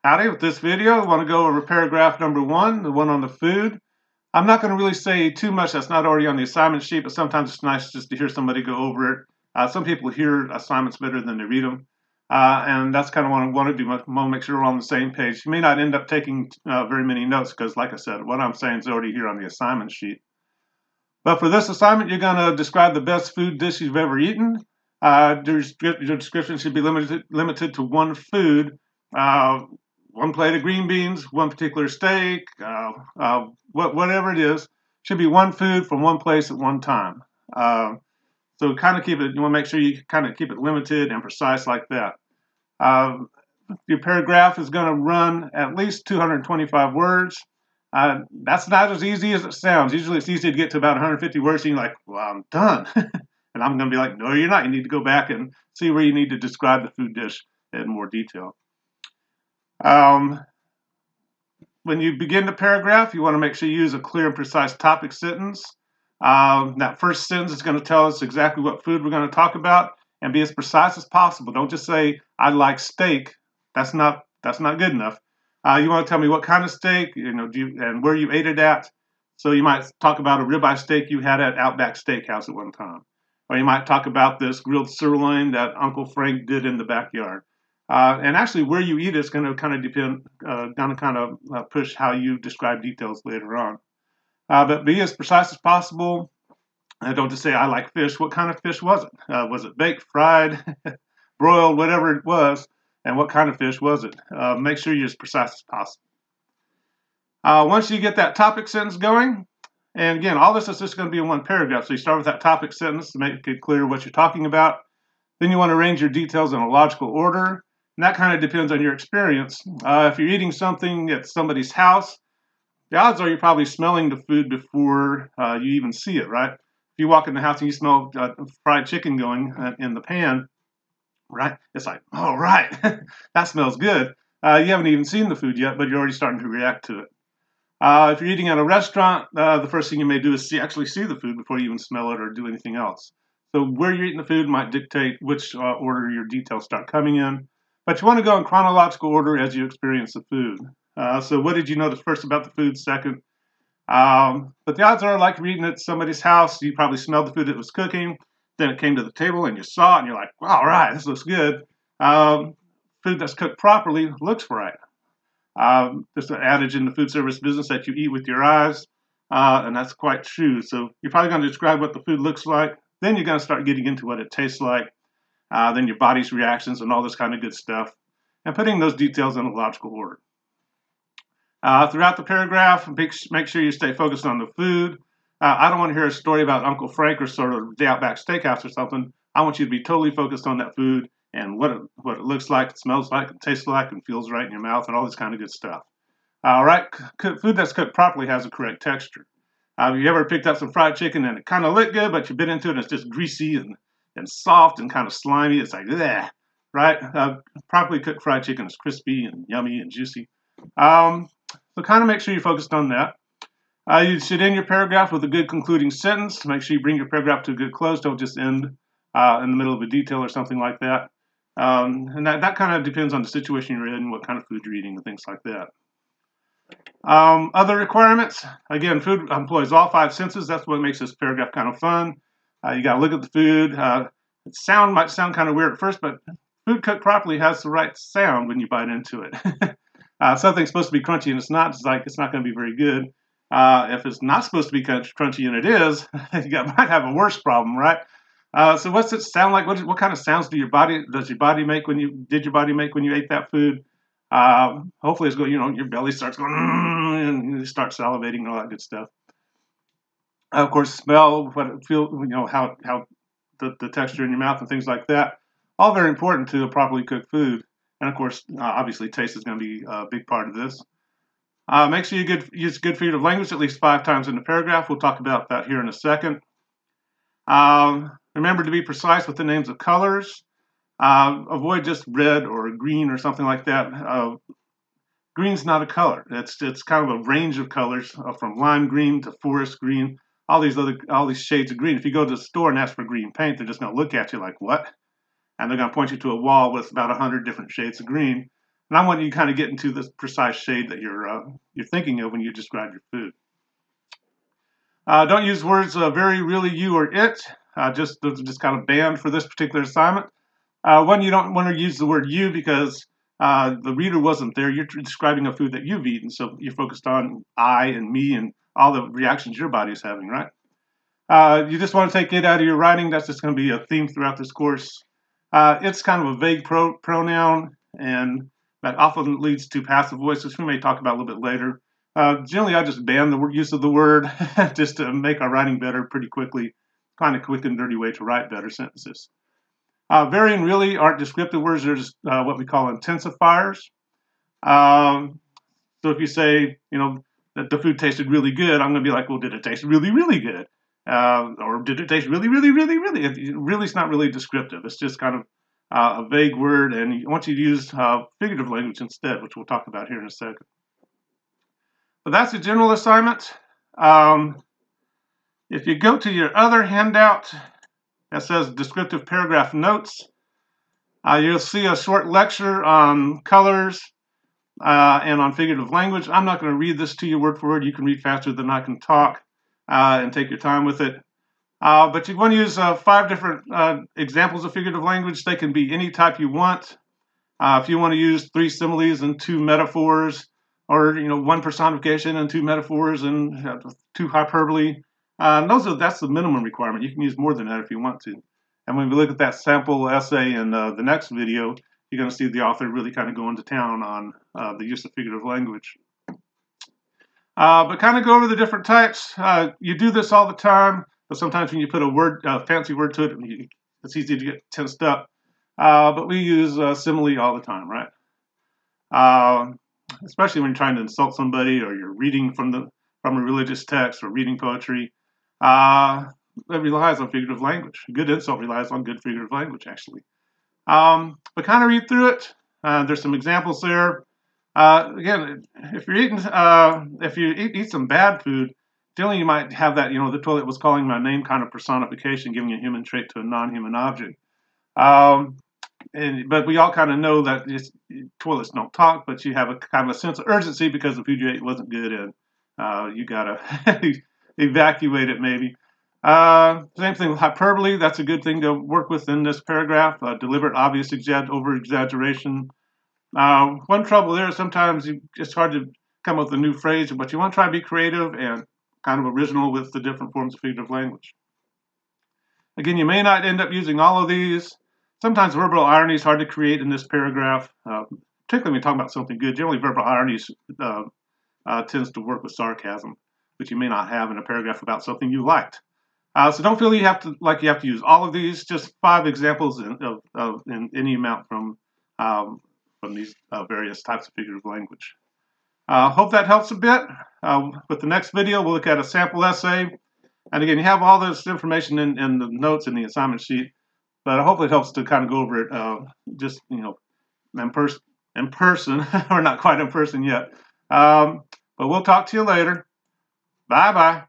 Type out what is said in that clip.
Howdy, with this video, I want to go over paragraph number 1, the one on the food. I'm not going to really say too much that's not already on the assignment sheet, but sometimes it's nice just to hear somebody go over it. Some people hear assignments better than they read them, and that's kind of what I want to do. I want to make sure we're on the same page. You may not end up taking very many notes because, like I said, what I'm saying is already here on the assignment sheet. But for this assignment, you're going to describe the best food dish you've ever eaten. Your description should be limited to one food. One plate of green beans, one particular steak, whatever it is, should be one food from one place at one time. So kind of keep it, you want to make sure you kind of keep it limited and precise like that. Your paragraph is going to run at least 225 words. That's not as easy as it sounds. Usually it's easy to get to about 150 words and you're like, well, I'm done. And I'm going to be like, no, you're not. You need to go back and see where you need to describe the food dish in more detail. When you begin the paragraph, you want to make sure you use a clear and precise topic sentence. That first sentence is going to tell us exactly what food we're going to talk about and be as precise as possible. Don't just say, I like steak. That's not good enough. You want to tell me what kind of steak, and where you ate it at. So you might talk about a ribeye steak you had at Outback Steakhouse at one time. Or you might talk about this grilled sirloin that Uncle Frank did in the backyard. And actually, where you eat is going to kind of depend, push how you describe details later on. But be as precise as possible. Don't just say, I like fish. What kind of fish was it? Was it baked, fried, broiled, whatever it was? And what kind of fish was it? Make sure you're as precise as possible. Once you get that topic sentence going, and again, all this is just going to be in one paragraph. So you start with that topic sentence to make it clear what you're talking about. Then you want to arrange your details in a logical order. And that kind of depends on your experience. If you're eating something at somebody's house, the odds are you're probably smelling the food before you even see it, right? If you walk in the house and you smell fried chicken going in the pan, right? It's like, oh, right, that smells good. You haven't even seen the food yet, but you're already starting to react to it. If you're eating at a restaurant, the first thing you may do is actually see the food before you even smell it or do anything else. So where you're eating the food might dictate which order your details start coming in. But you want to go in chronological order as you experience the food. So what did you notice first about the food, second? But the odds are, like you're eating at somebody's house, you probably smelled the food that was cooking. Then it came to the table and you saw it and you're like, all right, this looks good. Food that's cooked properly looks right. There's an adage in the food service business that you eat with your eyes, and that's quite true. So you're probably going to describe what the food looks like. Then you're going to start getting into what it tastes like. Then your body's reactions and all this kind of good stuff, and putting those details in a logical order. Throughout the paragraph, make sure you stay focused on the food. I don't want to hear a story about Uncle Frank or sort of the Outback Steakhouse or something. I want you to be totally focused on that food and what it looks like, it smells like, it tastes like, and feels right in your mouth, and all this kind of good stuff. All right, food that's cooked properly has a correct texture. Have you ever picked up some fried chicken and it kind of looked good, but you bit into it and it's just greasy and soft and kind of slimy? It's like, bleh, right? Properly cooked fried chicken is crispy and yummy and juicy. So kind of make sure you're focused on that. You should end your paragraph with a good concluding sentence. Make sure you bring your paragraph to a good close. Don't just end in the middle of a detail or something like that. And that kind of depends on the situation you're in, what kind of food you're eating, and things like that. Other requirements, again, food employs all 5 senses. That's what makes this paragraph kind of fun. You got to look at the food. It might sound kind of weird at first, but food cooked properly has the right sound when you bite into it. Something's supposed to be crunchy and it's not. It's not going to be very good. If it's not supposed to be crunchy and it is, you might have a worse problem, right? So what's it sound like? What kind of sounds does your body make when you ate that food? Hopefully it's going, your belly starts going, and you start salivating and all that good stuff. Of course, smell, what it feels, how the texture in your mouth and things like that. All very important to a properly cooked food. And of course, obviously, taste is going to be a big part of this. Make sure you use good figurative language at least 5 times in the paragraph. We'll talk about that here in a second. Remember to be precise with the names of colors. Avoid just red or green or something like that. Green's not a color. It's kind of a range of colors from lime green to forest green. All these shades of green. If you go to the store and ask for green paint, they're just going to look at you like, what? And they're going to point you to a wall with about 100 different shades of green. And I want you to kind of get into this precise shade that you're thinking of when you describe your food. Don't use words very, really, you, or it. Those are just kind of banned for this particular assignment. One, you don't want to use the word you because the reader wasn't there. You're describing a food that you've eaten, so you're focused on I and me and all the reactions your body is having, right? You just want to take it out of your writing. That's just going to be a theme throughout this course. It's kind of a vague pronoun, and that often leads to passive voice, which we may talk about a little bit later. Generally, I just ban the use of the word just to make our writing better pretty quickly. Kind of quick and dirty way to write better sentences. Very and really aren't descriptive words. They're just what we call intensifiers. So if you say, that the food tasted really good, I'm going to be like, well, did it taste really, really good? Or did it taste really, really, really, really? Really, it's not really descriptive. It's just kind of a vague word, and I want you to use figurative language instead, which we'll talk about here in a second. But that's a general assignment. If you go to your other handout that says descriptive paragraph notes, you'll see a short lecture on colors and on figurative language. I'm not going to read this to you word for word. You can read faster than I can talk and take your time with it. But you want to use 5 different examples of figurative language. They can be any type you want. If you want to use 3 similes and 2 metaphors, or 1 personification and 2 metaphors and 2 hyperbole, that's the minimum requirement. You can use more than that if you want to. And when we look at that sample essay in the next video, you're going to see the author really kind of going to town on the use of figurative language. But kind of go over the different types. You do this all the time, but sometimes when you put a fancy word to it, it's easy to get tensed up. But we use simile all the time, right? Especially when you're trying to insult somebody, or you're reading from a religious text, or reading poetry. That relies on figurative language. A good insult relies on good figurative language, actually. But kind of read through it. There's some examples there. Again, if you eat some bad food, generally you might have that, the toilet was calling my name kind of personification, giving a human trait to a non-human object. But we all kind of know that toilets don't talk, but you have a kind of a sense of urgency because the food you ate wasn't good, and you gotta evacuate it maybe. Same thing with hyperbole. That's a good thing to work with in this paragraph. Deliberate, obvious over-exaggeration. One trouble there is sometimes it's hard to come up with a new phrase, but you want to try to be creative and kind of original with the different forms of figurative language. Again, you may not end up using all of these. Sometimes verbal irony is hard to create in this paragraph, particularly when we talk about something good. Generally, verbal irony tends to work with sarcasm, which you may not have in a paragraph about something you liked. So don't feel you have to use all of these. Just 5 examples in any amount from these various types of figurative language. Hope that helps a bit. With the next video, we'll look at a sample essay. And again, you have all this information in the notes in the assignment sheet, but hopefully it helps to kind of go over it just, in person. We're not quite in person yet. But we'll talk to you later. Bye-bye.